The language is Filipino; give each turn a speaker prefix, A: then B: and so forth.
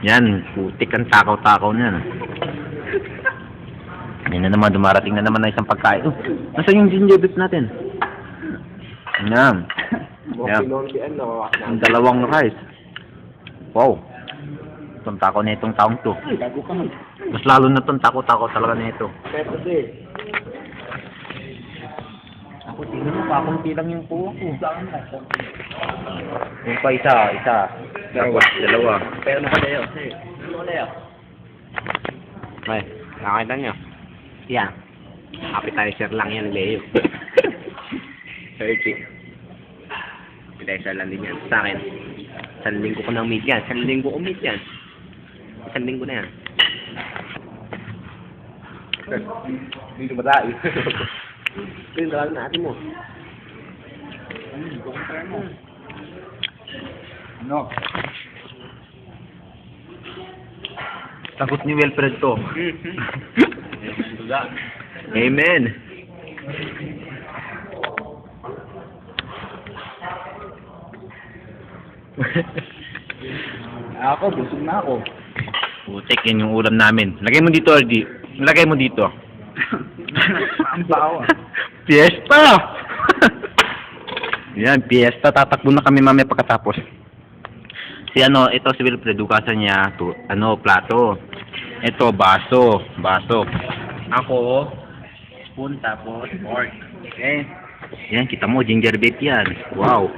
A: Yan, putik ang takaw-takaw niyan. Yan na naman, dumarating na naman na isang pagkain. Oh, nasaan yung ginger beef natin? Yan. Yan. Ang dalawang rice. Wow. Itong tako na itong taong to. Mas lalo na itong tako-tako talaga na ito. Ako, tingnan mo, kakunti lang yung kuha ko. Yung pa isa. Dalawa.
B: Pero nakalayo.
A: Ay, nakakita nyo. Yan. Appetizer lang yan, Leo.
B: Okay. Appetizer lang din yan. Sa akin. Isang linggo ko ng meat yan. Isang linggo na yan. Dito ba tayo? Ito yung dalawin natin mo.
C: Ano?
A: Sagot ni Wilfred to. Amen.
C: Ako, busog na ako.
A: Putik, yan yung ulam namin. Lagay mo dito, Ardi. Lagay mo dito.
C: Ang bawa.
A: Fiesta! Yan, fiesta. Tatakbo na kami mamaya pagkatapos. Ito si Wilfred, dukasan niya, plato. Ito, baso. Ako, spoon tapos fork. Okay. Yan, kita mo, ginger beef yan. Wow.